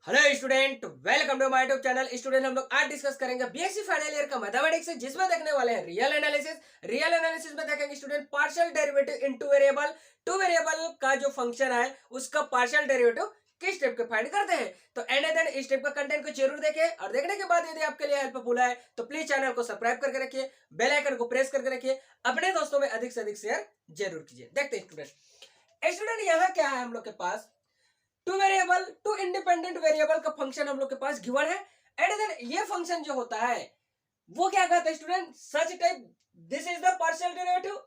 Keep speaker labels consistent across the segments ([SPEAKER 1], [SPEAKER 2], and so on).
[SPEAKER 1] Hello student, welcome to my YouTube channel. Student, हम लोग आज डिस्कस करेंगे बीएससी फाइनल ईयर का मैथमेटिक्स, जिसमें देखने वाले हैं रियल एनालिसिस में देखेंगे student partial derivative in two variable का जो फंक्शन है उसका पार्शियल डेरिवेटिव किस स्टेप के फाइंड करते हैं। तो एंड देन इस स्टेप का कंटेंट को जरूर देखें और देखने के बाद यदि आपके लिए हेल्पफुल है तो प्लीज चैनल को सब्सक्राइब करके रखिए, बेल आइकन को प्रेस करके रखिए, अपने दोस्तों में अधिक से अधिक शेयर जरूर कीजिए। देखते हैं स्टूडेंट यहाँ क्या है हम लोग के पास, टू इंडिपेंडेंट वेरिएबल का फंक्शन हम लोग के पास गिवन है। एंड देन ये फंक्शन जो होता है वो क्या कहता है student, such type this is the partial derivative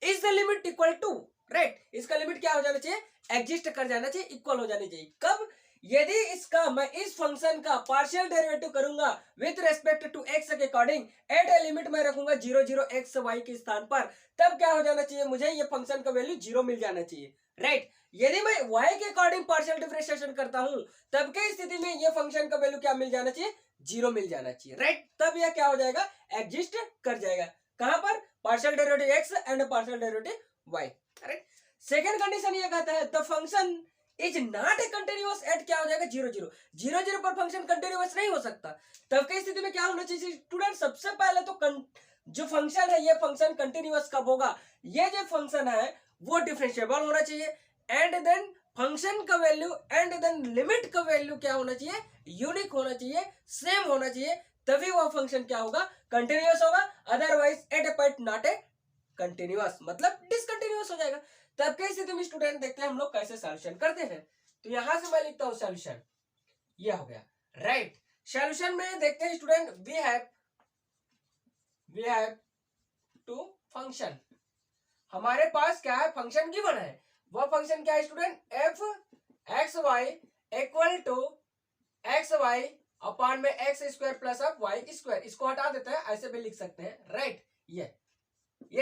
[SPEAKER 1] is the limit equal to, right. इसका लिमिट क्या हो जाना चाहिए, एग्जिस्ट कर जाना चाहिए, इक्वल हो जानी चाहिए। कब, यदि इसका मैं इस फंक्शन का पार्शियल डेरिवेटिव करूंगा विथ रेस्पेक्ट टू एक्स के अकॉर्डिंग एट ए लिमिट में रखूंगा 0 एक्स वाई के स्थान पर, तब क्या हो जाना चाहिए, मुझे ये फंक्शन का वैल्यू 0 मिल जाना चाहिए, राइट। यदि मैं y के अकॉर्डिंग पार्शियल डिफरेंशिएशन करता हूं तब के स्थिति में ये फंक्शन का वैल्यू क्या मिल जाना चाहिए, 0 मिल जाना चाहिए, राइट। तब यह क्या हो जाएगा, एग्जिस्ट कर जाएगा। कहां पर, partial derivative x and partial derivative y, right. Second condition ये कहता है the function is not a continuous at, क्या हो जाएगा, 0 पर फंक्शन कंटिन्यूअस नहीं हो सकता। तब की स्थिति में क्या होना चाहिए स्टूडेंट, सबसे पहले तो जो फंक्शन है ये फंक्शन कंटिन्यूअस कब होगा, ये जो फंक्शन है वो डिफरेंशिएबल होना चाहिए। एंड देन फंक्शन का वैल्यू एंड देन लिमिट का वैल्यू क्या होना चाहिए, यूनिक होना चाहिए, सेम होना चाहिए, तभी वह फंक्शन क्या होगा, कंटिन्यूअस होगा। Otherwise at a point not a continuous, मतलब डिसकंटिन्यूअस हो जाएगा। तब के स्थिति में स्टूडेंट देखते हैं हम लोग कैसे सॉल्यूशन करते हैं। तो यहां से मैं लिखता हूं सॉल्यूशन, यह हो गया, राइट। सॉल्यूशन में देखते हैं student we have to function, हमारे पास क्या है, फंक्शन गिवन है। वह फंक्शन क्या है student, F x Y equal to X Y upon में x square plus of Y square. इसको हटा देते हैं, ऐसे भी लिख सकते हैं, राइट। ये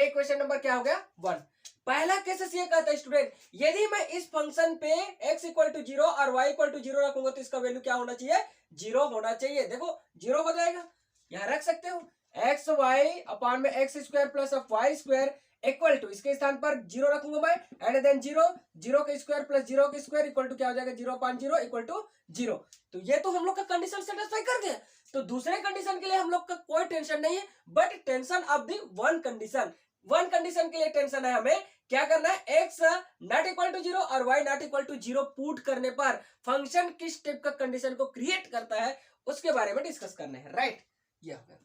[SPEAKER 1] इक्वेशन नंबर क्या हो गया, 1। पहला केसेस ये कहता है स्टूडेंट, यदि मैं इस फंक्शन पे x इक्वल टू 0 और y इक्वल टू 0 रखूंगा तो इसका वैल्यू क्या होना चाहिए, 0 होना चाहिए। देखो 0 हो जाएगा, यहां रख सकते हो एक्स वाई अपॉन में x square plus of Y square equal to, इसके स्थान पर 0 रखूंगा मैं, एंड देन 0 के स्क्वायर प्लस 0 के स्क्वायर इक्वल टू क्या हो जाएगा, 0/0 इक्वल टू 0। तो ये तो हम लोग का कंडीशन सेटिस्फाई कर दिया। तो दूसरे कंडीशन के लिए हम लोग का कोई टेंशन नहीं है, but tension of the one condition के लिए टेंशन है। हमें क्या करना है, x नॉट इक्वल टू 0 और y not equal to 0 put करने पर फंक्शन किस टाइप का कंडीशन को क्रिएट करता है उसके बारे में डिस्कस करना है, राइट। ये हो गया,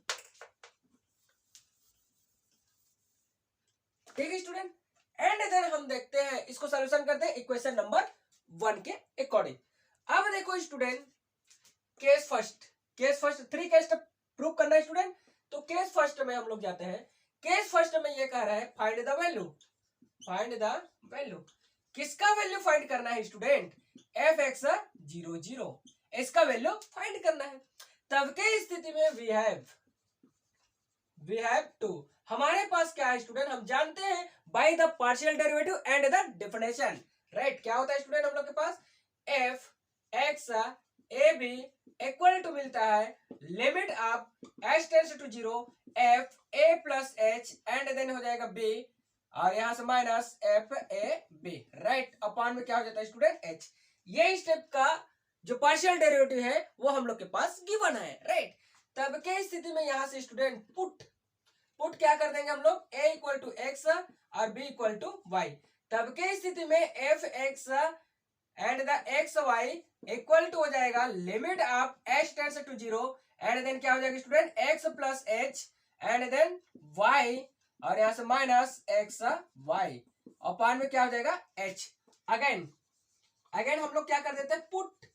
[SPEAKER 1] ठीक है स्टूडेंट। एंड देन हम देखते हैं, इसको सॉल्यूशन करते हैं इक्वेशन नंबर 1 के अकॉर्डिंग। अब देखो student, case first 3 case prove करना है स्टूडेंट। तो केस फर्स्ट में हम लोग जाते हैं। केस फर्स्ट में ये कह रहा है फाइंड द वैल्यू, किसका वैल्यू फाइंड करना है स्टूडेंट, एफ एक्स 0 इसका वैल्यू फाइंड करना है। तब के स्थिति में वी हैव टू, हमारे पास क्या है स्टूडेंट, हम जानते हैं by the partial derivative and the definition, right. क्या होता है स्टूडेंट हम लोग के पास, F x A B equal to मिलता है limit of H tends to 0 F A plus H and then हो जाएगा बी, और यहां से minus F A B, right. Upon में क्या हो जाता है स्टूडेंट, एच। ये स्टेप का जो पार्शियल डेरिवेटिव है वो हम लोग के पास गिवन है, राइट। तब के स्थिति में यहां से स्टूडेंट पुट क्या कर देंगे हम लोग, a इक्वल टू एक्स और b इक्वल टू वाई। तब के स्थिति में f x and the x Y equal to हो जाएगा limit of h tends to 0 and then क्या हो जाएगा student, x plus H and then y, और यहां से माइनस एक्स वाई अपॉन में क्या हो जाएगा, h। अगेन हम लोग क्या कर देते हैं, पुट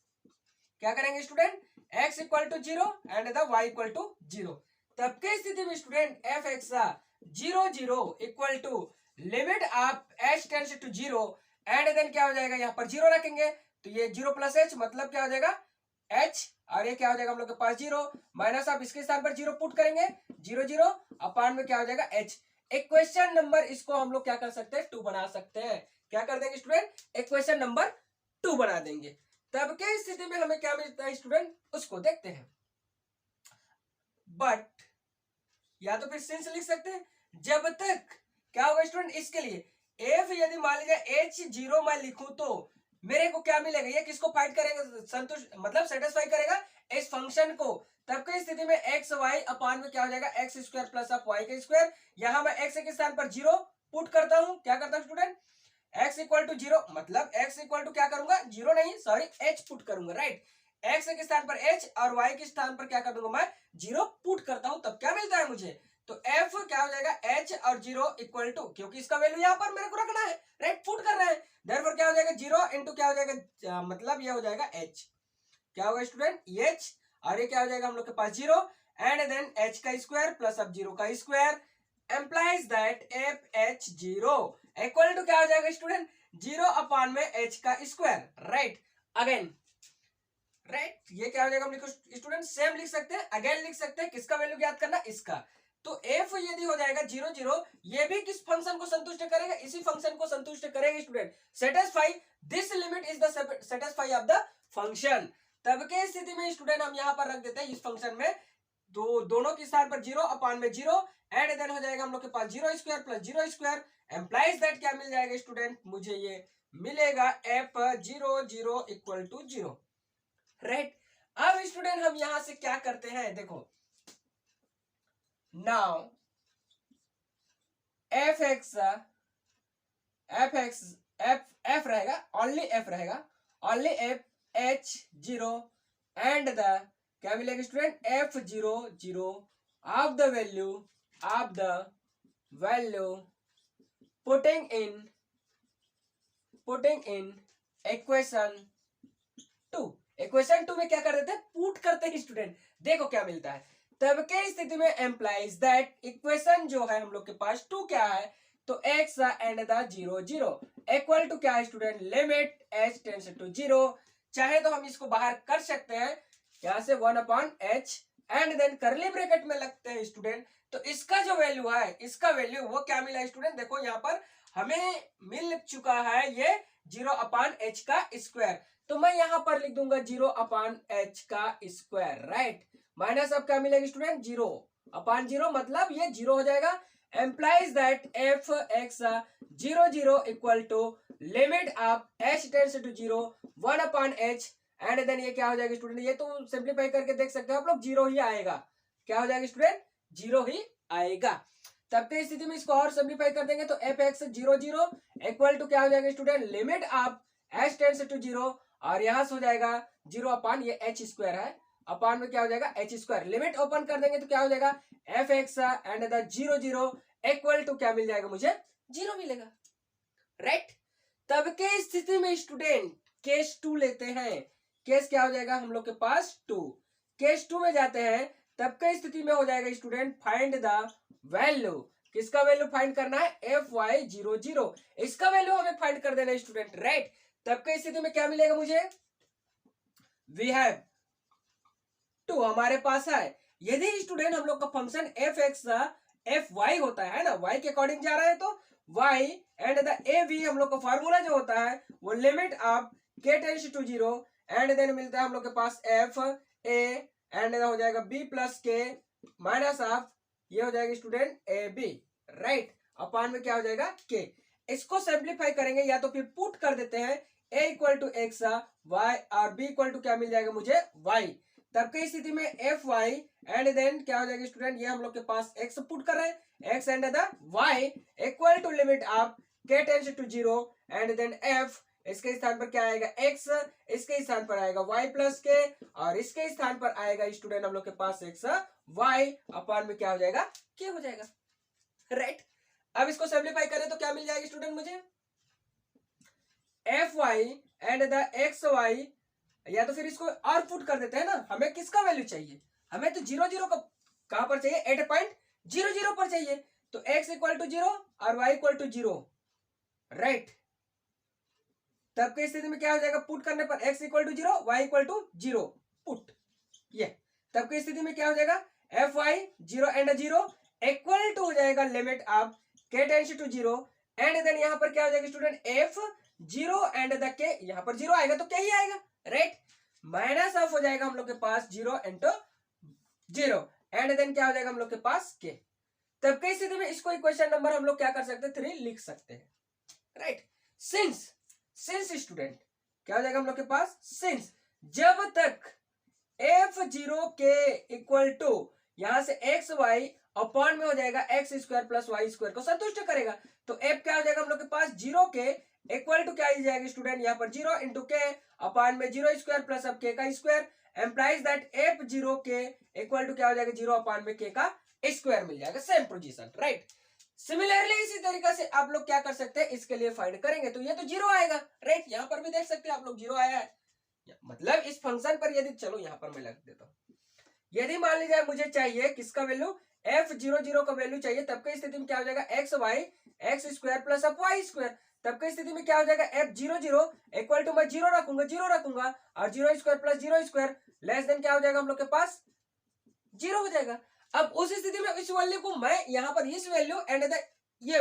[SPEAKER 1] क्या करेंगे student, x equal to 0 and the y equal to 0। तब के स्थिति में student F x 0 equal to limit of h tends to 0 and then क्या हो जाएगा, यहाँ पर 0 रखेंगे तो ये 0 प्लस h मतलब क्या हो जाएगा, h, और ये क्या हो जाएगा हम लोग के पास 0 माइनस ऑफ इसके स्थान पर 0 पुट करेंगे 0 अपॉन में क्या हो जाएगा, h। इक्वेशन नंबर इसको हम लोग क्या कर सकते हैं, 2 बना सकते हैं। क्या कर देंगे स्टूडेंट, इक्वेशन नंबर 2 बना देंगे। तब के स्थिति में हमें क्या मिलता है स्टूडेंट, उसको देखते हैं। बट या तो फिर सिंस लिख सकते हैं, जब तक क्या होगा स्टूडेंट, इसके लिए एफ यदि मान लीजिए h 0 मैं लिखूं तो मेरे को क्या मिलेगा, ये किसको फाइंड करेगा, संतुष्ट मतलब सेटिस्फाई करेगा इस फंक्शन को। तब की स्थिति में एक्स वाई अपान में क्या हो जाएगा, x square plus of y का स्क्वायर। यहां मैं एक्स के स्थान पर 0 पुट करता हूं, क्या करता हूं स्टूडेंट, x इक्वल टू 0, मतलब x इक्वल टू क्या करूंगा, 0 नहीं सॉरी h पुट करूंगा, राइट। x के स्थान पर h और y के स्थान पर क्या कर दूंगा मैं, 0 पुट करता हूं, तब क्या मिलता है मुझे, तो f क्या हो जाएगा, h और 0 इक्वल टू, क्योंकि इसका वैल्यू यहां पर मेरे को रखना है, राइट, पुट कर रहे हैं, देयरफॉर क्या हो जाएगा 0 इंटू क्या हो जाएगा, मतलब ये हो जाएगा h, क्या होगा स्टूडेंट, h, और ये क्या हो जाएगा हम लोग के पास 0 एंड देन h का स्क्वायर प्लस अब 0 का square implies that f(h0) equal to क्या हो जाएगा स्टूडेंट, 0 अपान में h का स्क्वायर, राइट। अगेन राइट, ये क्या हो जाएगा हम लिखो स्टूडेंट, सेम लिख सकते हैं, अगेन लिख सकते हैं, किसका वैल्यू ज्ञात करना, इसका। तो f यदि हो जाएगा 0 0, ये भी किस फंक्शन को संतुष्ट करेगा, इसी फंक्शन को संतुष्ट करेगा student, satisfy this limit is the satisfy of the function. तब के स्थिति में स्टूडेंट हम यहां पर रख देते हैं इस फंक्शन में दोनों के स्थान पर 0 अपान में 0 एंड देन हो जाएगा हम लोग के पास 0 square plus 0 square implies that क्या मिल जाएगा स्टूडेंट, मुझे ये मिलेगा f(0 इक्वल टू 0), राइट। अब स्टूडेंट हम यहां से क्या करते हैं, देखो नाउ f f रहेगा, ओनली f रहेगा, ओनली f(h0) एंड द क्या मिलेगा student, f(0) of the value putting in equation two में क्या कर देते हैं, पुट करते हैं स्टूडेंट, देखो क्या मिलता है। तब के स्थिति में एम्प्लाइज दैट इक्वेशन जो है हम लोग के पास 2 क्या है, तो x and the 0 0 equal to क्या है student, limit h tends to 0, चाहे तो हम इसको बाहर कर सकते हैं यहां से 1/h एंड देन करली ब्रैकेट में लगते हैं स्टूडेंट, तो इसका जो वैल्यू है, इसका वैल्यू वो क्या मिला स्टूडेंट, देखो यहाँ पर हमें मिल चुका है ये 0/h का स्क्वायर, तो मैं यहां पर लिख दूंगा 0/h का स्क्वायर, राइट। माइनस अब क्या मिलेगा स्टूडेंट, 0/0, मतलब ये 0 हो जाएगा, implies that f(0 equal to limit of h tends to 0 1/h and then ये क्या हो जाएगा स्टूडेंट, ये तो सिंप्लीफाई करके देख सकते हो आप लोग, 0 ही आएगा, क्या हो जाएगा स्टूडेंट, 0 ही आएगा। तब की स्थिति में इसको और सिंप्लीफाई कर देंगे तो f(0 इक्वल टू क्या हो जाएगा student, limit of h tends to 0, और यहां से हो जाएगा 0 अपान ये h स्क्वायर है, अपान में क्या हो जाएगा h स्क्वायर, लिमिट ओपन कर देंगे तो क्या हो जाएगा f(x) and the 0 0 equal to क्या मिल जाएगा मुझे, 0 मिलेगा, राइट। तब के स्थिति में स्टूडेंट केस 2 लेते हैं, केस क्या हो जाएगा हम लोग के पास 2, केस 2 में जाते हैं, तब के स्थिति में हो जाएगा स्टूडेंट फाइंड द वैल्यू, किसका वैल्यू फाइंड करना है, fy00, इसका वैल्यू हमें फाइंड कर देना है स्टूडेंट, राइट। तब के स्थिति में क्या मिलेगा मुझे, वी हैव 2 हमारे पास है, यदि स्टूडेंट हम लोग का फंक्शन f(x) fy होता है ना, y के अकॉर्डिंग जा रहा है तो y एंड द av हम लोग का फार्मूला जो होता है वो limit of k tends to 0 and then मिलता है हम लोग के पास f a एंड हो जाएगा b plus k minus of ये हो जाएगा स्टूडेंट ए बी, राइट, अपान में क्या हो जाएगा k, इसको सिंप्लीफाई करेंगे या तो फिर पुट कर देते हैं a equal to x y और b इक्वल टू क्या मिल जाएगा मुझे y, तब की स्थिति में एफ वाई एंड देन क्या हो जाएगा स्टूडेंट, ये हम लोग के पास x पुट कर रहे हैं, x and the y equal to limit of k tends to 0 and then f, इसके स्थान पर क्या आएगा x, इसके स्थान पर आएगा y प्लस k और इसके स्थान पर आएगा स्टूडेंट हम लोग के पास x y अपान में क्या हो जाएगा k हो जाएगा, राइट। अब इसको सिंप्लीफाई करें तो क्या मिल जाएगा स्टूडेंट मुझे, f y and the x y, या तो फिर इसको और पुट कर देते हैं ना, हमें किसका वैल्यू चाहिए, हमें तो 0 0 कहां पर चाहिए, 8.00 पर चाहिए, तो x इक्वल टू 0 और y इक्वल टू 0, राइट। तब की स्थिति में क्या हो जाएगा, पुट करने पर x equal to 0 y equal to 0 put, ये तब की स्थिति में क्या हो जाएगा f y 0 and 0 equal to हो जाएगा limit of k tends to 0 and then यहां पर क्या हो जाएगा student f 0 and the k, यहां पर 0 आएगा तो क्या ही आएगा, राइट, माइनस ऑफ हो जाएगा हम लोग के पास 0 इंटू 0 एंड देन क्या हो जाएगा हम लोग के पास k। तब की स्थिति में इसको इक्वेशन नंबर हम लोग क्या कर सकते हैं 3 लिख सकते हैं, राइट। सिंस स्टूडेंट क्या हो जाएगा हम लोग के पास, सिंस जब तक f0 के इक्वल टू यहां से एक्स वाई अपॉन में हो जाएगा x square plus y square को संतुष्ट करेगा, तो f क्या हो जाएगा हम लोग के पास, 0 के इक्वल टू क्या आ जाएगा स्टूडेंट, यहाँ पर 0 इंटू के अपॉन में 0 स्क्वायर प्लस अब के का स्क्वायर एम्प्लाइज दैट f0 के इक्वल टू क्या हो जाएगा, 0 अपॉन में के का स्क्वायर मिल जाएगा, सेम पोजीशन, राइट। सिमिलरली इसी तरीके से आप लोग क्या कर सकते हैं, इसके लिए फाइंड करेंगे तो ये तो 0 आएगा, राइट। यहाँ पर भी देख सकते हैं आप लोग 0 आया है, मतलब इस फंक्शन पर यदि, चलो यहाँ पर मैं लग देता हूँ, यदि मान लीजिए मुझे चाहिए किसका वैल्यू, f00 का वैल्यू चाहिए, तब की स्थिति में क्या हो जाएगा, x y x square plus up y square, तब की स्थिति में क्या हो जाएगा, f00 इक्वल टू मैं 0 रखूंगा और 0 square plus 0 square less than क्या हो जाएगा हम लोग के पास, 0 हो जाएगा। अब उस स्थिति में इस वैल्यू को मैं यहाँ पर इस वैल्यू एंड ये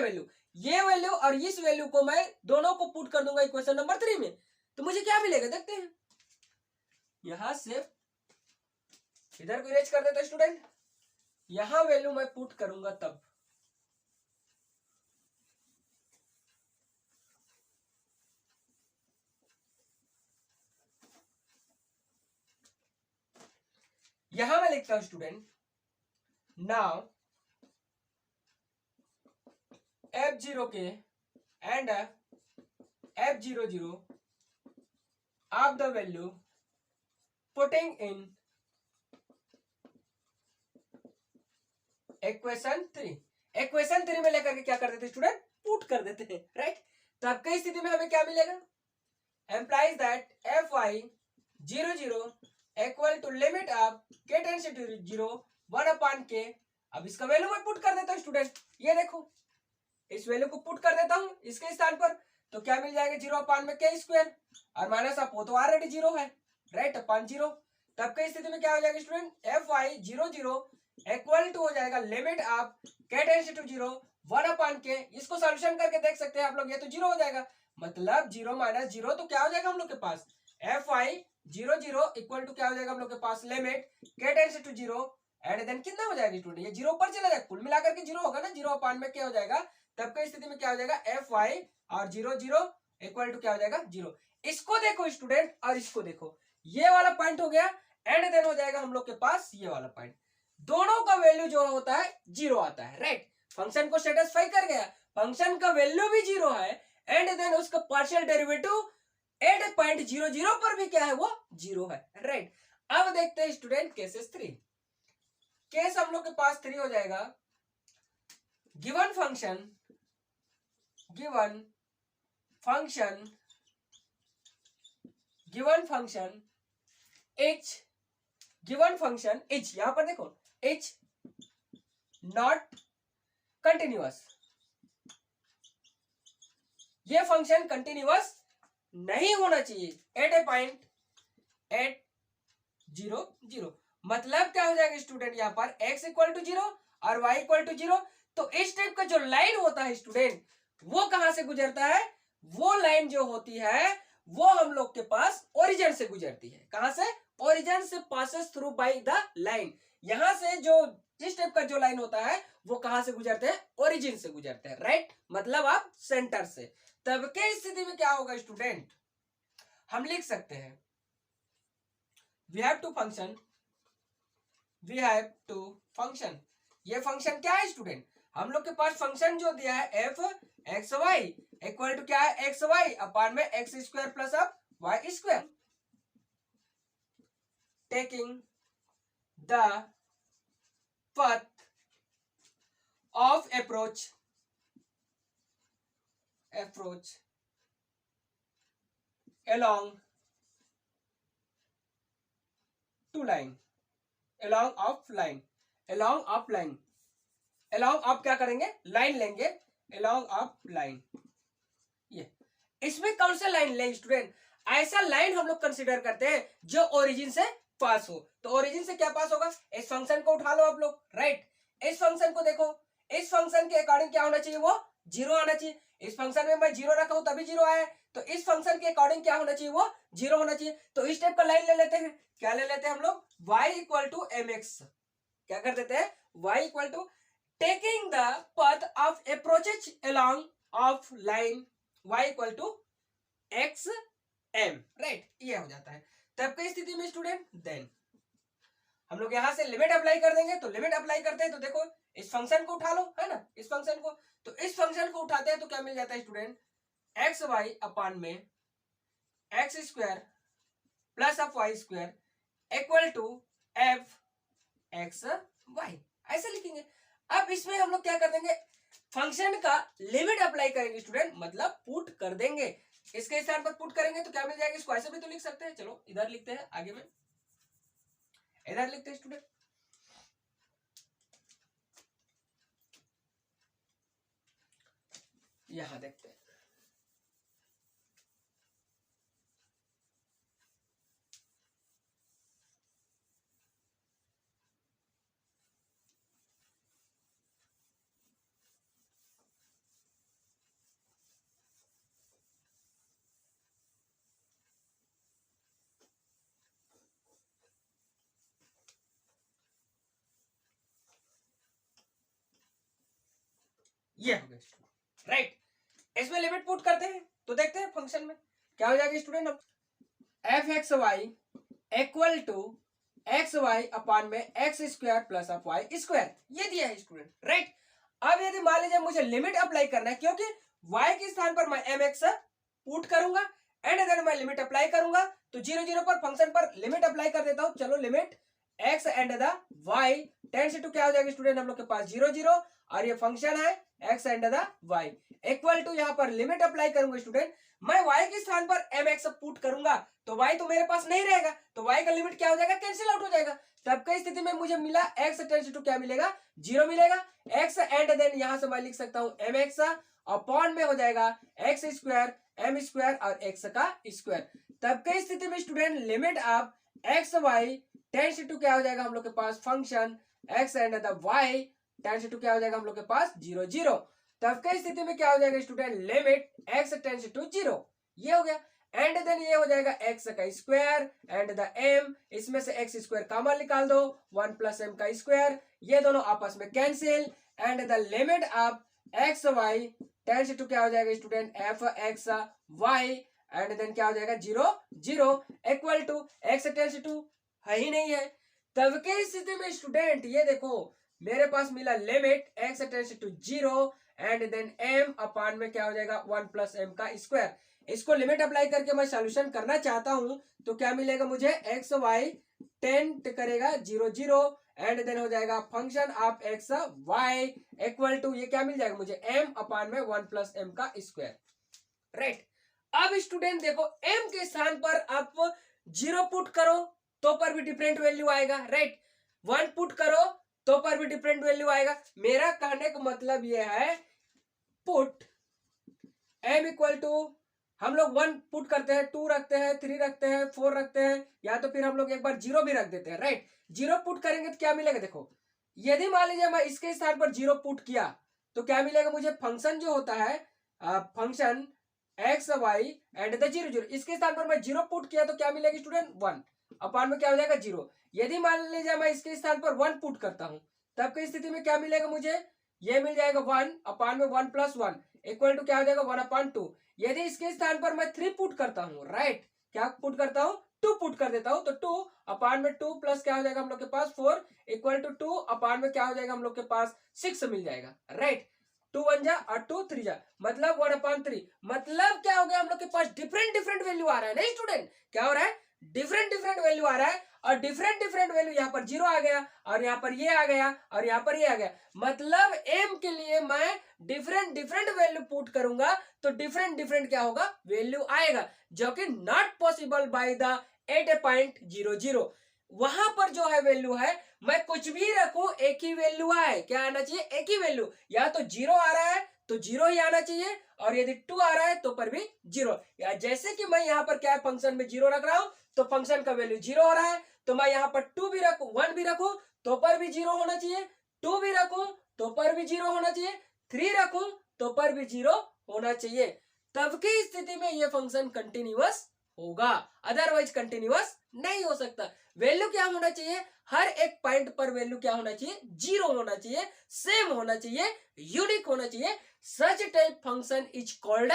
[SPEAKER 1] वैल्यू और इस वैल्यू को मैं दोनों को पुट कर दूंगा इक्वेशन नंबर 3 में, तो मुझे क्या मिलेगा देखते हैं। यहां से इधर को इरेज कर देता स्टूडेंट, यहां वैल्यू मैं पुट करूंगा तब यहां मैं लिखता हूं स्टूडेंट, नाउ f0 के and f00 of the value putting in equation 3 में लेकर के क्या कर देते स्टूडेंट, पुट कर देते हैं, राइट। तो अब कई स्थिति में हमें क्या मिलेगा, implies that fy00 equal to limit of k tends to 0 1 upon k। अब इसका वैल्यू मैं पुट कर देता हूं स्टूडेंट, ये देखो इस वैल्यू को पुट कर देता हूं इसके स्थान पर, तो क्या मिल जाएगा, 0 अपॉन में k स्क्वायर और माइनस आप, वो तो ऑलरेडी 0 है, राइट, अपॉन 0। तब की स्थिति में क्या हो जाएगा स्टूडेंट, fy00 इक्वल टू हो जाएगा limit of k tends to 0 1 upon k। इसको सॉल्यूशन करके देख सकते हैं आप लोग, ये तो 0 हो जाएगा, मतलब 0 माइनस 0 तो क्या हो जाएगा हम लोग के पास, fy00 इक्वल टू क्या हो जाएगा हम लोग के पास, limit k tends to 0 and then कितना हो जाएगा स्टूडेंट, ये 0 पर चला जाएगा, कुल मिलाकर के 0 होगा ना, 0 अपॉन में क्या हो जाएगा, तब की स्थिति में क्या हो जाएगा, fy और 00 इक्वल टू क्या हो जाएगा, 0। इसको देखो स्टूडेंट और इसको देखो, ये वाला पॉइंट हो गया एंड देन हो जाएगा हम लोग के पास ये वाला पॉइंट, दोनों का वैल्यू जो होता है 0 आता है, राइट। फंक्शन को सेटिस्फाई कर गया, फंक्शन का वैल्यू भी 0 है एंड देन उसका पार्शियल डेरिवेटिव एट पॉइंट 00 पर भी क्या है, वो 0 है, राइट। अब देखते हैं स्टूडेंट केसेस 3। केस हम लोग के पास 3 हो जाएगा, गिवन फंक्शन इज यहां पर देखो इज नॉट कंटिन्यूअस, ये फंक्शन कंटिन्यूअस नहीं होना चाहिए एट ए पॉइंट एट 0 मतलब क्या हो जाएगा स्टूडेंट, यहां पर x इक्वल टू 0 और y इक्वल टू 0, तो इस टाइप का जो लाइन होता है स्टूडेंट, वो कहां से गुजरता है, वो लाइन जो होती है वो हम लोग के पास ओरिजिन से गुजरती है, कहां से, ओरिजिन से passes through by the line. यहां से जो इस टाइप का जो लाइन होता है वो कहां से गुजरते हैं, ओरिजिन से गुजरते हैं, राइट, मतलब आप सेंटर से। तब के स्थिति में क्या होगा स्टूडेंट, हम लिख सकते हैं we have to function, ये फंक्शन क्या है स्टूडेंट, हम लोग के पास फंक्शन जो दिया है f x Y equal to क्या है, एक्स वाई अपॉन में एक्स स्क्वायर प्लस अब y square, taking the path of approach along two line, along of क्या करेंगे, लाइन लेंगे, along of line। ये इसमें कौन सा लाइन लें स्टूडेंट, ऐसा लाइन हम लोग कंसीडर करते हैं जो ओरिजिन से पास हो, तो ओरिजिन से क्या पास होगा, इस फंक्शन को उठा लो आप लोग, राइट। इस फंक्शन को देखो, इस फंक्शन के अकॉर्डिंग क्या होना चाहिए, वो 0 आना चाहिए, इस फंक्शन में मैं 0 रखा हूं तभी 0 आया, तो इस फंक्शन के अकॉर्डिंग क्या होना चाहिए, वो 0 होना चाहिए। तो इस टाइप का लाइन ले लेते हैं, क्या ले लेते हैं हम लोग, y इक्वल टू mx, क्या कर देते हैं, y इक्वल टू taking the path of approaches along of line y equal to x m, right, ये हो जाता है। तब की स्थिति में स्टूडेंट देन हम लोग यहां से लिमिट अप्लाई कर देंगे। तो लिमिट अप्लाई करते हैं तो देखो इस फंक्शन को उठा लो, है ना, इस फंक्शन को। तो इस फंक्शन को उठाते हैं तो क्या मिल जाता है स्टूडेंट, एक्स वाई अपान में x square plus of Y square equal to f x y, ऐसे लिखेंगे। अब इसमें हम लोग क्या कर देंगे, फंक्शन का लिमिट अप्लाई करेंगे स्टूडेंट, मतलब पुट कर देंगे। इसके स्थान पर पुट करेंगे तो क्या मिल जाएगा, इसको ऐसे भी तो लिख सकते हैं। चलो इधर लिखते हैं, आगे में इधर लिखते हैं स्टूडेंट, यहां देखते हैं। ये हो गया स्टूडेंट, राइट। इसमें लिमिट पुट करते हैं तो देखते हैं फंक्शन में क्या हो जाएगा student. F x Y equal to X Y upon में x square plus of Y square, ये दिया है स्टूडेंट, राइट। अब यदि मान लीजिए मुझे लिमिट अप्लाई करना है, क्योंकि y के स्थान पर मैं एम एक्स पुट करूंगा एंड देन मैं लिमिट अप्लाई करूंगा, तो 0 0 पर फंक्शन पर लिमिट अप्लाई कर देता हूं। चलो limit x and the y tends to क्या हो जाएगा स्टूडेंट, हम लोग के पास 0 0 और ये फंक्शन है x and the y equal to, यहां पर लिमिट अप्लाई करूंगा स्टूडेंट, मैं y के स्थान पर एम एक्स पुट करूंगा तो y तो मेरे पास नहीं रहेगा, तो y का लिमिट क्या हो जाएगा, कैंसिल आउट हो जाएगा। तब की स्थिति में मुझे मिला x टेंड्स टू क्या मिलेगा, 0 मिलेगा। x एंड देन यहां से मैं लिख सकता हूं एम एक्स अपॉन में हो जाएगा एक्स स्क्वायर एम स्क्वायर और x का स्क्वायर। तब की स्थिति में student limit of x Y tends to क्या हो जाएगा, हम लोग के पास function x and the y tends to क्या हो जाएगा, हम लोग के पास 0 0। तब की स्थिति में क्या हो जाएगा student, limit x tends to 0, ये हो गया। एंड देन ये हो जाएगा x का स्क्वायर एंड द m, इसमें से x स्क्वायर कॉमन निकाल दो, 1 प्लस m का स्क्वायर, ये दोनों आपस में cancel and the limit of x Y tends to क्या हो जाएगा student, F x y and then क्या हो जाएगा 0 0 equal to x tends to है ही नहीं है। तब के स्थिति में स्टूडेंट ये देखो मेरे पास मिला limit x tends to 0 and then m upon में क्या हो जाएगा 1 प्लस m का स्क्वायर। इसको लिमिट अप्लाई करके मैं सॉल्यूशन करना चाहता हूं तो क्या मिलेगा मुझे, एक्स वाई टेंड करेगा 0 0 एंड देन हो जाएगा function of x Y equal to, ये क्या मिल जाएगा मुझे, m अपान में 1 प्लस m का स्क्वायर, राइट। अब स्टूडेंट देखो m के स्थान पर आप 0 पुट करो तो पर भी डिफरेंट वैल्यू आएगा, राइट। 1 पुट करो तो पर भी डिफरेंट वैल्यू आएगा। मेरा कहने का मतलब ये है पुट m इक्वल टू, हम लोग 1 पुट करते हैं, 2 रखते हैं, 3 रखते हैं, 4 रखते हैं, या तो फिर हम लोग एक बार 0 भी रख देते हैं, राइट। 0 पुट करेंगे तो क्या मिलेगा, देखो यदि मान लीजिए मैं इसके स्थान पर 0 पुट किया तो क्या मिलेगा मुझे, फंक्शन जो होता है function x y and the 0 0, इसके स्थान पर मैं 0 पुट किया तो क्या मिलेगा स्टूडेंट, 1 अपान में क्या हो जाएगा 0। यदि मान लीजिए मैं इसके स्थान पर 1 पुट करता हूं तब की स्थिति में क्या मिलेगा मुझे, ये मिल जाएगा 1 अपान में 1 प्लस 1 इक्वल टू क्या हो जाएगा 1 अपान 2। यदि इसके स्थान पर मैं 3 पुट करता हूं, राइट, क्या पुट करता हूं, 2 पुट कर देता हूं, तो 2 अपान में 2 प्लस क्या हो जाएगा हम लोग के पास 4 इक्वल टू 2 अपान में क्या हो जाएगा हम लोग के पास 6 मिल जाएगा, राइट। 2 1 जा और 2 3 जा, मतलब 1 अपान 3, मतलब क्या हो गया, हम लोग के पास डिफरेंट डिफरेंट वैल्यू आ रहा है, नहीं स्टूडेंट, क्या हो रहा है, डिफरेंट डिफरेंट वैल्यू आ रहा है। और डिफरेंट डिफरेंट वैल्यू यहाँ पर 0 आ गया और यहाँ पर ये आ गया और यहाँ पर ये आ गया, मतलब m के लिए मैं डिफरेंट डिफरेंट वैल्यू पुट करूंगा तो डिफरेंट डिफरेंट क्या होगा, वैल्यू आएगा, जो कि नॉट पॉसिबल बाय द 8.00। वहां पर जो है वैल्यू है, मैं कुछ भी रखूं एक ही वैल्यू आए, क्या आना चाहिए, एक ही वैल्यू, या तो 0 आ रहा है तो 0 ही आना चाहिए, और यदि 2 आ रहा है तो पर भी 0। या जैसे कि मैं यहाँ पर क्या है फंक्शन में 0 रख रहा हूं तो फंक्शन का वैल्यू 0 हो रहा है, तो मैं यहाँ पर 2 भी रखूं 1 भी रखूं तो पर भी 0 होना चाहिए, 2 भी रखूं तो पर भी 0 होना चाहिए, 3 रखूं तो पर भी 0 होना चाहिए। तब की स्थिति में ये फंक्शन कंटिन्यूअस होगा, अदरवाइज कंटिन्यूअस नहीं हो सकता। वैल्यू क्या होना चाहिए, हर एक पॉइंट पर वैल्यू क्या होना चाहिए, 0 होना चाहिए, सेम होना चाहिए, यूनिक होना चाहिए। Such type function is called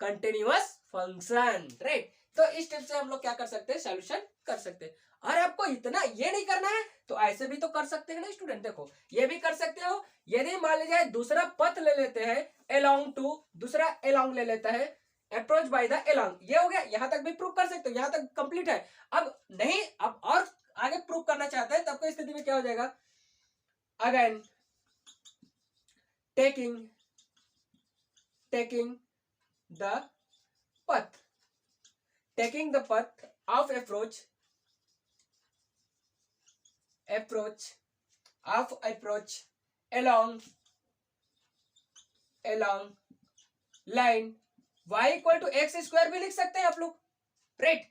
[SPEAKER 1] continuous function, right. तो इस स्टेप से हम लोग क्या कर सकते हैं, सॉल्यूशन कर सकते हैं। और आपको इतना ये नहीं करना है तो ऐसे भी तो कर सकते हैं ना स्टूडेंट, देखो ये भी कर सकते हो। यदि मान लीजिए दूसरा पथ ले लेते हैं along टू, दूसरा along ले लेता है अप्रोच बाय द along, ये हो गया, यहां तक भी प्रूव कर सकते हो, यहां तक कंप्लीट है। अब नहीं, अब और आगे प्रूव करना चाहते हैं, तब की स्थिति में क्या हो जाएगा, again taking the path, taking the path of approach along line y equal to x square भी लिख सकते हैं आप लोग, राइट।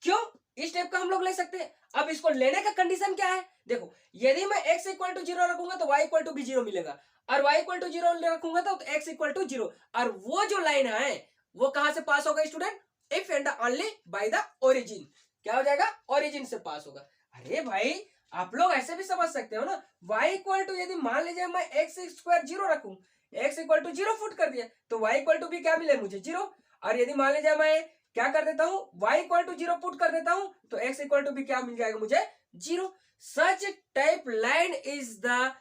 [SPEAKER 1] क्यों, इस स्टेप का हम लोग ले सकते हैं। अब इसको लेने का कंडीशन क्या है, देखो यदि मैं x इक्वल टू 0 रखूंगा तो y इक्वल टू भी 0 मिलेगा, और y इक्वल टू 0 रखूंगा तो x इक्वल टू 0, और वो जो लाइन है वो कहां से पास होगा student, if and only by the origin, क्या हो जाएगा, ओरिजिन से पास होगा। अरे भाई आप लोग ऐसे भी समझ सकते हो ना, y इक्वल टू यदि मान लीजिए मैं x स्क्वायर 0 रखूं, x इक्वल टू 0 फुट कर दिया तो y इक्वल टू भी क्या मिले मुझे 0, और यदि मान लीजिए मैं क्या कर देता हूं, y इक्वल टू 0 पुट कर देता हूं तो x इक्वल टू भी क्या मिल जाएगा मुझे 0। Such type line is the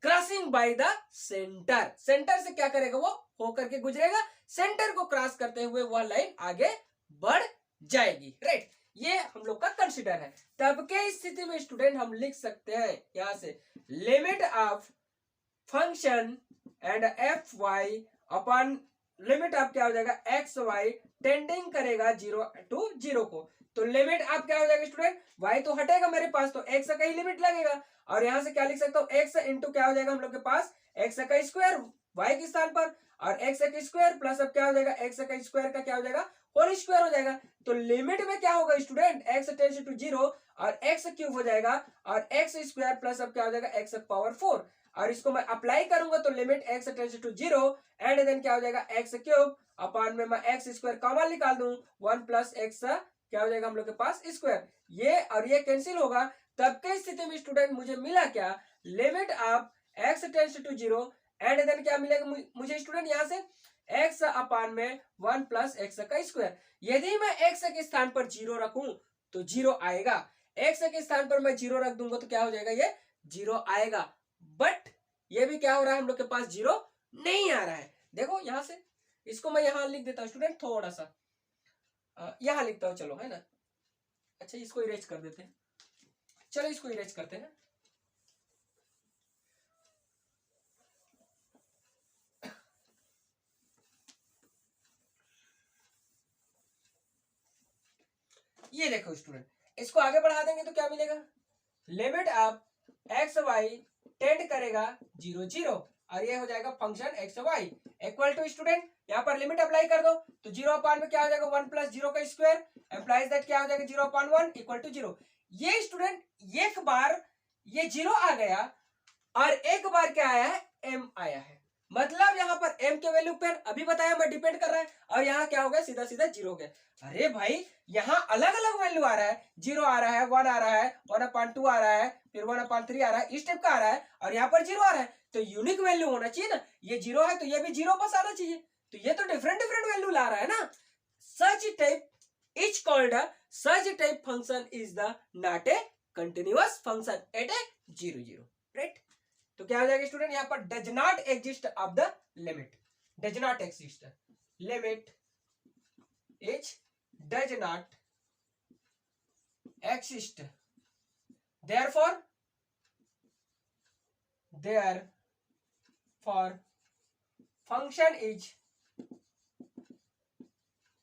[SPEAKER 1] crossing by the centre, centre से क्या करेगा वो होकर के गुजरेगा, सेंटर को क्रॉस करते हुए वह लाइन आगे बढ़ जाएगी, राइट। ये हम लोग का कंसीडर है। तब के स्थिति में स्टूडेंट हम लिख सकते हैं यहां से limit of function and f y upon limit आप क्या हो जाएगा एक्स वाई टेंडिंग करेगा 0 टू 0 को, तो लिमिट आप क्या हो जाएगा स्टूडेंट, y तो हटेगा मेरे पास तो x का ही लिमिट लगेगा, और यहां से क्या लिख सकता हूं x इंटू क्या हो जाएगा हम लोग के पास x का स्क्वायर y के स्थान पर, और x का स्क्वायर प्लस अब क्या हो जाएगा x का स्क्वायर का क्या हो जाएगा होल स्क्वायर हो जाएगा। तो लिमिट में क्या होगा स्टूडेंट, x टेंड्स टू 0 और x क्यूब हो जाएगा, और x स्क्वायर प्लस अब क्या हो जाएगा x पावर 4, और इसको मैं अप्लाई करूंगा तो limit x tends to 0 and then क्या हो जाएगा x क्यूब अपॉन में मैं x स्क्वायर कॉमन निकाल दूं 1 प्लस x क्या हो जाएगा हम लोग के पास स्क्वायर, ये और ये कैंसिल होगा। तब के स्थिति में स्टूडेंट मुझे मिला क्या, limit of x tends to 0 and then क्या मिलेगा मुझे स्टूडेंट यहां से x अपॉन में 1 प्लस x का स्क्वायर। यदि मैं x के स्थान पर 0 रखूं तो 0 आएगा, x के स्थान पर मैं 0 रख दूंगा तो क्या हो जाएगा ये 0 आएगा, बट ये भी क्या हो रहा है हम लोग के पास 0 नहीं आ रहा है। देखो यहां से इसको मैं यहां लिख देता हूं स्टूडेंट, थोड़ा सा यहां लिखता हूं, चलो है ना, अच्छा इसको इरेज कर देते हैं, चलो इसको इरेज करते हैं। ये देखो स्टूडेंट, इसको आगे बढ़ा देंगे तो क्या मिलेगा, limit of x y tend करेगा 0 0, और ये हो जाएगा function x Y equal to student यहाँ पर लिमिट अप्लाई कर दो तो 0 अपॉन में क्या हो जाएगा 1 प्लस 0 का स्क्वायर एम्प्लाइज दैट क्या हो जाएगा 0 अपॉन 1 इक्वल टू 0। ये स्टूडेंट एक बार ये 0 आ गया और एक बार क्या आया है m आया है, मतलब यहाँ पर m के वैल्यू पर अभी बताया मैं डिपेंड कर रहा है, और यहाँ क्या हो गया सीधा सीधा 0 हो गया। अरे भाई यहाँ अलग अलग वैल्यू आ रहा है, 0 आ रहा है, 1 आ रहा है, 1/2 आ रहा है, फिर 1/3 आ रहा है, इस टाइप का आ रहा है, और यहाँ पर 0 आ रहा है, तो यूनिक वैल्यू होना चाहिए ना, ये 0 है तो ये भी 0 बस आना चाहिए, तो ये तो डिफरेंट डिफरेंट वैल्यू ला रहा है ना। Such type is called such type function is the not a continuous function at A 0 0, right. तो क्या हो जाएगा स्टूडेंट यहाँ पर does not exist of the limit, does not exist, limit is does not exist, therefore function is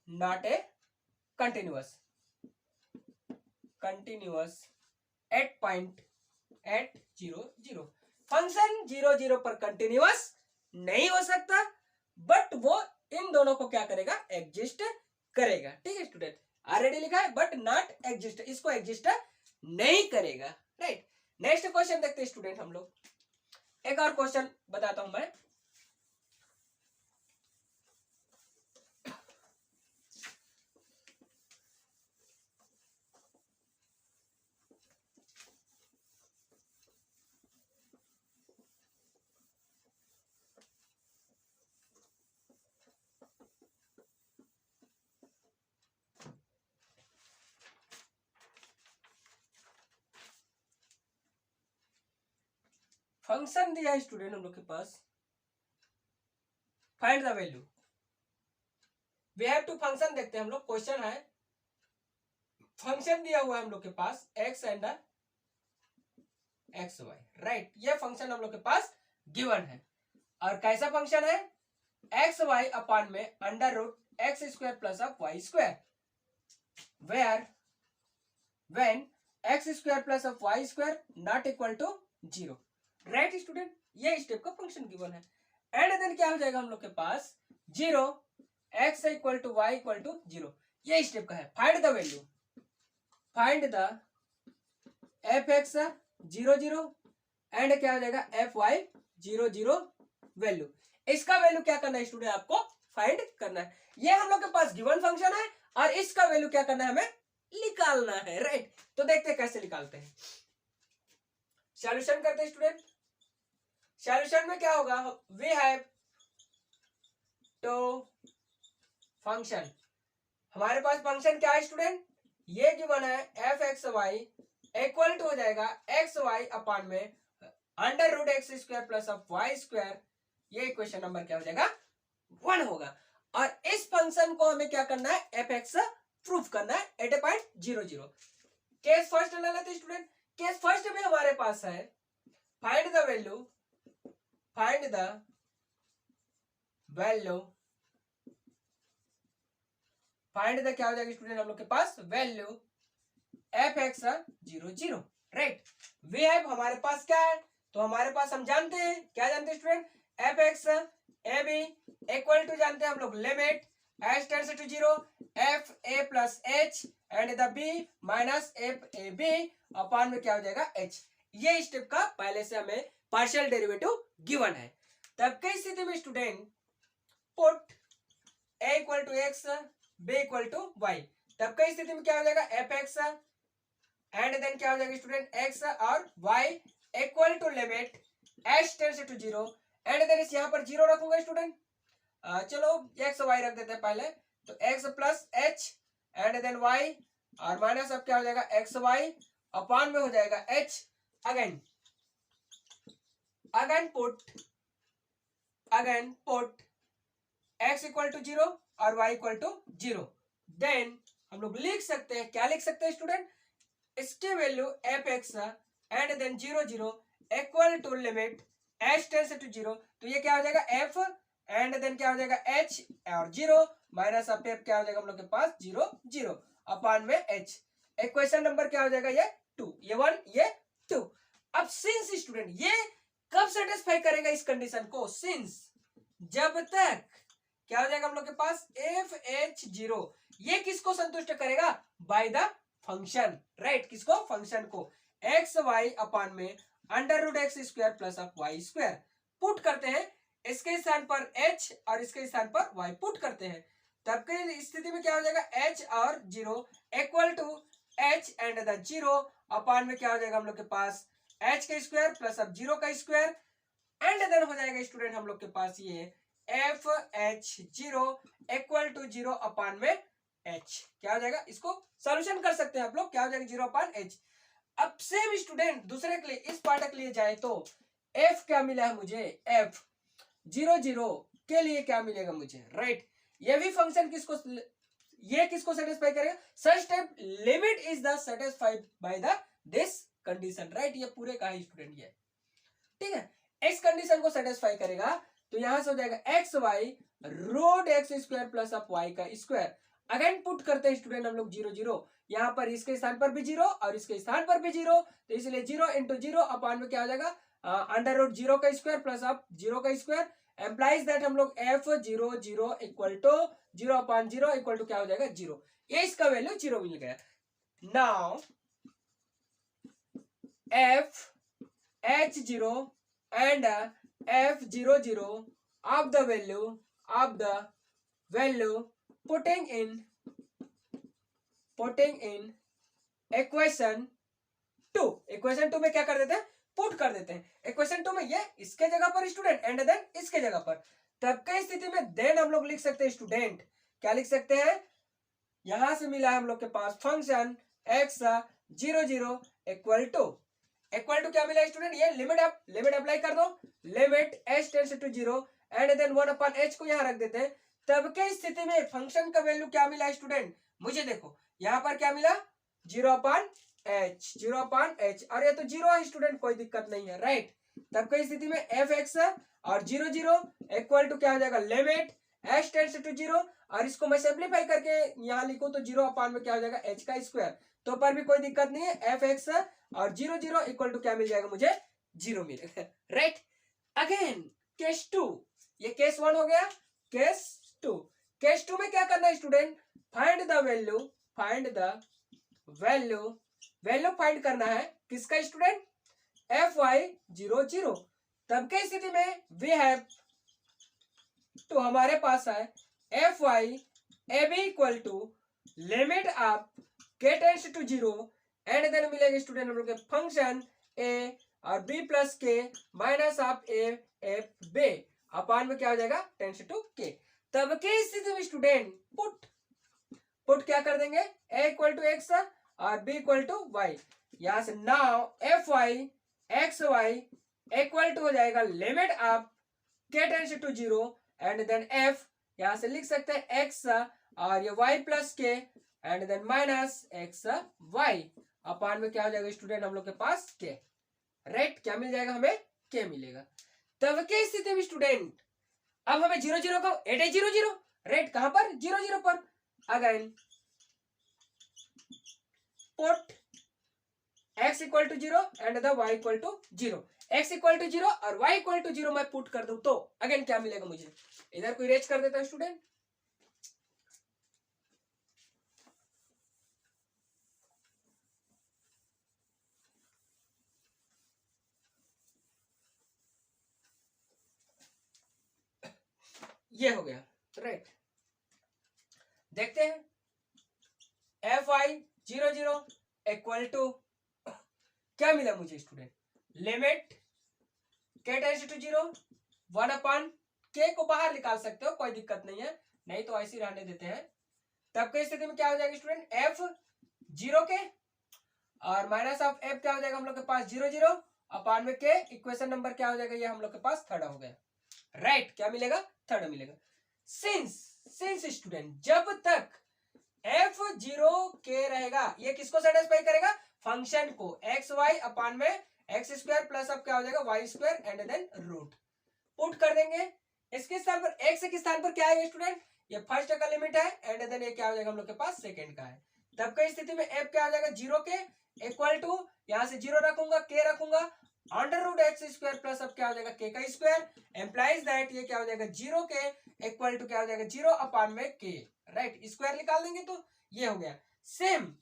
[SPEAKER 1] not a continuous at point at 0 0, function 0 0 पर continuous नहीं हो सकता, बट वो इन दोनों को क्या करेगा एग्जिस्ट करेगा, ठीक है स्टूडेंट, ऑलरेडी लिखा है बट नॉट एग्जिस्ट, इसको एग्जिस्ट नहीं करेगा, राइट। नेक्स्ट क्वेश्चन देखते हैं स्टूडेंट हम लोग, एक और क्वेश्चन बताता हूं मैं। फंक्शन दिया है स्टूडेंट हम लोग के पास, find the value, we have to function देखते हैं हम लोग, क्वेश्चन है, फंक्शन दिया हुआ है हम लोग के पास X and X Y, right, ये फंक्शन हम लोग के पास गिवन है, और कैसा फंक्शन है, एक्स वाई अपान में under root x square plus of Y square, where when x square plus of Y square not equal to 0, right student, ये स्टेप का फंक्शन गिवन है, एंड देन क्या हो जाएगा हम लोग के पास 0 x equal to y equal to 0, ये स्टेप का है, find the value, find the f x 0 0 and क्या हो जाएगा एफ वाई 0 0 वैल्यू, इसका वैल्यू क्या करना है स्टूडेंट, आपको फाइंड करना है, ये हम लोग के पास गिवन फंक्शन है और इसका वैल्यू क्या करना है, हमें निकालना है, राइट, तो देखते हैं कैसे निकालते हैं, सॉल्यूशन करते हैं स्टूडेंट, सॉल्यूशन में क्या होगा, वी हैव टू फंक्शन, हमारे पास फंक्शन क्या है स्टूडेंट, ये गिवन है f x Y equal to हो जाएगा एक्स वाई अपान में under root x square plus of Y square, ये इक्वेशन नंबर क्या हो जाएगा 1 होगा, और इस फंक्शन को हमें क्या करना है, एफ एक्स प्रूफ करना है eight a point 0 0, case first ले लेते हैं स्टूडेंट, केस फर्स्ट में हमारे पास है find the value, find the value, find the क्या हो जाएगा स्टूडेंट हम लोग के पास value F x 0 0, right, we have हमारे पास क्या है, तो हमारे पास हम जानते हैं, क्या जानते हैं student, F x A B equal to जानते हैं हम लोग limit h tends to 0 F A plus H and the b minus F A b upon में क्या हो जाएगा एच, ये स्टेप का पहले से हमें पार्शियल डेरिवेटिव गिवन है, तब की स्थिति में student put a equal to x b equal to y, तब की स्थिति में क्या हो जाएगा एफ एक्स एंड देन क्या हो जाएगा स्टूडेंट एक्स और y equal to limit h tends to 0 and then इस यहाँ पर 0 रखूंगा स्टूडेंट, चलो एक्स वाई रख देते हैं पहले, तो x plus H and then y और माइनस अब क्या हो जाएगा एक्स वाई अपॉन में हो जाएगा h, again put x equal to 0 और वाई इक्वल टू 0, देन हम लोग लिख सकते हैं, क्या लिख सकते हैं स्टूडेंट, इसकी value F x and then 0 0 equal to limit h tends to 0, तो ये क्या हो जाएगा एफ एंड देन क्या हो जाएगा एच और 0 माइनस ऑफ एफ क्या हो जाएगा हम लोग के पास 0 0 अपॉन में एच, इक्वेशन नंबर क्या हो जाएगा ये 2, ये 1 ये 2, अब सिंस स्टूडेंट ये कब सेटिस्फाई करेगा इस कंडीशन को, सिंस जब तक क्या हो जाएगा हम लोग के पास एफ एच 0, ये किसको संतुष्ट करेगा, बाय द फंक्शन, राइट, किसको, फंक्शन को, एक्स वाई अपान में under root x square plus of Y square, put करते हैं इसके स्थान पर h और इसके स्थान पर y पुट करते हैं, तब की स्थिति में क्या हो जाएगा h और 0 equal to h and the 0 upon में क्या हो जाएगा हम लोग के पास h का स्क्वायर प्लस अब 0 का स्क्वायर एंड देन हो जाएगा स्टूडेंट हम लोग के पास ये F H 0 equal to 0 upon में h, क्या हो जाएगा, इसको सॉल्यूशन कर सकते हैं आप लोग, क्या हो जाएगा 0 अपान h, अब सेम स्टूडेंट दूसरे के लिए इस पार्ट के लिए जाए तो f क्या मिला है मुझे, f 0 0 के लिए क्या मिलेगा मुझे, राइट, ये भी फंक्शन किसको, ये किसको सेटिस्फाई करेगा, such type limit is the satisfied by the this condition, right, ये पूरे का ही स्टूडेंट ये, ठीक है, इस कंडीशन को सेटिस्फाई करेगा तो यहां से हो जाएगा x y root x square plus of y का स्क्वायर, अगेन पुट करते हैं स्टूडेंट हम लोग 0 0, यहाँ पर इसके स्थान पर भी 0 और इसके स्थान पर भी 0, तो इसलिए 0 इंटू 0 अपॉन में क्या हो जाएगा अंडर रूट 0 का स्क्वायर प्लस ऑफ 0 का स्क्वायर, एम्प्लाइज दैट हम लोग f 0 0 equal to 0 upon 0 equal to क्या हो जाएगा 0, ये इसका वैल्यू 0 मिल गया, now F H 0 and F 0 0 of the value putting in equation 2 में क्या कर देते हैं, पुट कर देते हैं, इक्वेशन 2 में ये इसके जगह पर स्टूडेंट एंड देन इसके जगह पर, तब की स्थिति में देन हम लोग लिख सकते हैं स्टूडेंट, क्या लिख सकते हैं, यहां से मिला है हम लोग के पास function x 0 0 equal to equal to क्या मिला स्टूडेंट, ये लिमिट अप्लाई कर दो, limit h tends to 0 and then 1/h को यहाँ रख देते हैं। तब के स्थिति में फंक्शन का वैल्यू क्या मिला स्टूडेंट, मुझे देखो यहाँ पर क्या मिला 0/h और ये तो 0 है स्टूडेंट, कोई दिक्कत नहीं है राइट। तब की स्थिति में f(x) और 0 0 इक्वल टू क्या हो जाएगा, लिमिट h टेंड्स टू 0 और इसको मैं सिंप्लीफाई करके यहाँ लिखूं तो 0 में क्या हो जाएगा h का स्क्वायर, तो पर भी कोई दिक्कत नहीं है, f(x) और 0 0 इक्वल टू क्या मिल जाएगा मुझे 0 मिलेगा राइट। अगेन केस 2, ये केस 1 हो गया, केस 2 में क्या करना है student, find the value find करना है किसका स्टूडेंट, fy 0 0। तब के स्थिति में वी हैव तो हमारे पास है fy ab equal to limit of k tends to 0 and then मिलेगा स्टूडेंट हम लोग के फंक्शन a और b plus k minus of a f b upon में क्या हो जाएगा टेंड्स टू k। तब के स्थिति में स्टूडेंट पुट क्या कर देंगे, a इक्वल टू x और b इक्वल टू y, यहां से now fy xy equal to हो जाएगा limit of k tends to 0 and then f यहां से लिख सकते हैं x और ये y plus k and then minus x y upon में क्या हो जाएगा स्टूडेंट हम लोग के पास k राइट। क्या मिल जाएगा हमें, k मिलेगा। तब के स्थिति में स्टूडेंट अब हमें 0 0 को 8 0 0 राइट, कहां पर 0 0 पर, again put x equal to 0 and the y equal to 0, x equal to 0 और y इक्वल टू 0 मैं पुट कर दूं तो अगेन क्या मिलेगा मुझे, इधर कोई रेज कर देता है स्टूडेंट, ये हो गया राइट। देखते हैं fy 0 0 इक्वल टू क्या मिला मुझे student, limit k tends to 0 1/k को बाहर निकाल सकते हो, कोई दिक्कत नहीं है, नहीं तो ऐसे रहने देते हैं। तब की स्थिति में क्या हो जाएगा स्टूडेंट, f 0 के और माइनस ऑफ f क्या हो जाएगा हम लोग के पास 0 0 अपान में k, इक्वेशन नंबर क्या हो जाएगा ये हम लोग के पास थर्ड हो गया राइट। क्या मिलेगा, थर्ड मिलेगा। सिंस स्टूडेंट जब तक f0k रहेगा ये किसको सेटिस्फाई करेगा, फंक्शन को, एक्स वाई अपान में एक्स स्क्वायर प्लस अब क्या हो जाएगा y square and then root put कर देंगे। इसके स्थान पर एक्स के स्थान पर क्या आएगा स्टूडेंट, ये फर्स्ट का लिमिट है एंड देन ये क्या हो जाएगा हम लोग के पास सेकंड का है। तब की स्थिति में f क्या हो जाएगा 0 के इक्वल टू यहां से 0 रखूंगा k रखूंगा under root x square plus अब क्या हो जाएगा k का स्क्वायर एम्प्लाइज दैट ये क्या हो जाएगा 0 के इक्वल टू क्या हो जाएगा 0 अपान में k राइट, स्क्वायर निकाल देंगे तो ये हो गया। सेम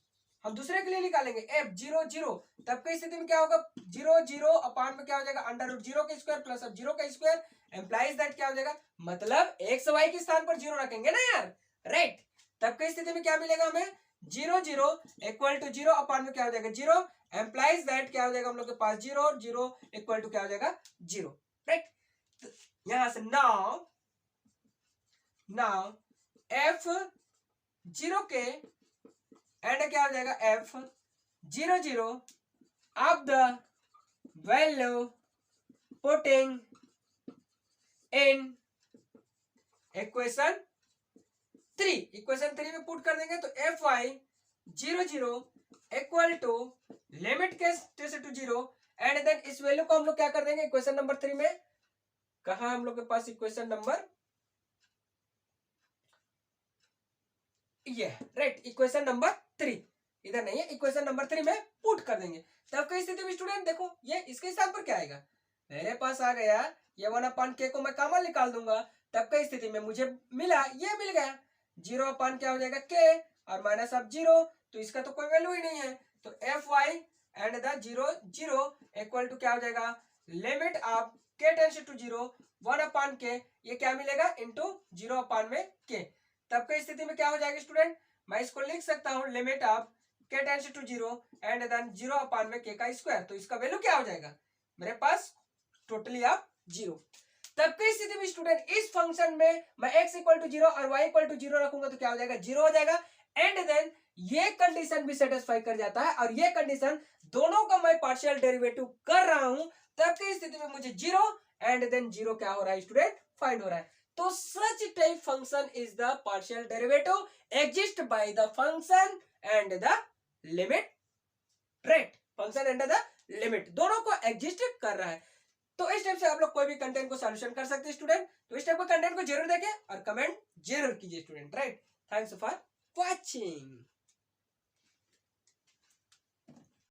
[SPEAKER 1] हम दूसरे के लिए निकालेंगे f 0 0, तब की स्थिति में क्या होगा 0 0 अपान में क्या हो जाएगा अंडर रूट 0 का स्क्वायर प्लस अब 0 का स्क्वायर एम्प्लाइज दैट क्या हो जाएगा, मतलब एक्स वाई के स्थान पर 0 रखेंगे ना यार राइट। तब की स्थिति में क्या मिलेगा हमें 0 0 इक्वल टू 0 अपान में क्या हो जाएगा 0 एम्प्लाइज दैट क्या हो जाएगा हम लोग के पास 0 0 इक्वल टू क्या हो जाएगा 0 राइट। यहां से नाउ f 0 के एंड क्या हो जाएगा f 0 0 of the value putting in equation 3 में पुट कर देंगे तो fy 0 0 इक्वल टू लिमिट के टू 0 एंड देन इस वैल्यू को हम लोग क्या कर देंगे इक्वेशन नंबर 3 में, कहा हम लोग के पास इक्वेशन नंबर ये राइट, इक्वेशन नंबर 3 इधर नहीं है, इक्वेशन नंबर 3 में पुट कर देंगे। तब की स्थिति में स्टूडेंट देखो ये इसके स्थान पर क्या आएगा, मेरे पास आ गया ये 1/k को मैं कॉमन निकाल दूंगा, तब की स्थिति में मुझे मिला ये मिल गया 0 अपान क्या हो जाएगा k और माइनस ऑफ 0, तो इसका तो कोई वैल्यू ही नहीं है, तो fy and the 0 0 equal to क्या हो जाएगा limit of k tends to 0 1/k, ये क्या मिलेगा इनटू 0 अपान में k। तब की स्थिति में क्या हो जाएगा स्टूडेंट, मैं इसको लिख सकता हूं limit of k tends to 0 and then 0 upon में k का स्क्वायर, तो इसका वैल्यू क्या हो जाएगा मेरे पास टोटली ऑफ 0। तब की स्थिति में स्टूडेंट इस फंक्शन में मैं x इक्वल टू 0 और y इक्वल टू 0 रखूंगा तो क्या हो जाएगा 0 हो जाएगा एंड देन ये कंडीशन भी सेटिस्फाई कर जाता है और ये कंडीशन दोनों का मैं पार्शियल डेरिवेटिव कर रहा हूं, तब की स्थिति में मुझे जीरो एंड देन जीरो क्या हो रहा है स्टूडेंट, फाइंड हो रहा है। तो such type function is the partial derivative exist bye the function and the limit, right, function and the limit दोनों को एग्जिस्ट कर रहा है। तो इस टाइप से आप लोग कोई भी कंटेंट को सॉल्यूशन कर सकते हैं स्टूडेंट। तो इस टाइप का कंटेंट को जरूर देखें और कमेंट जरूर कीजिए student, right. Thanks for watching.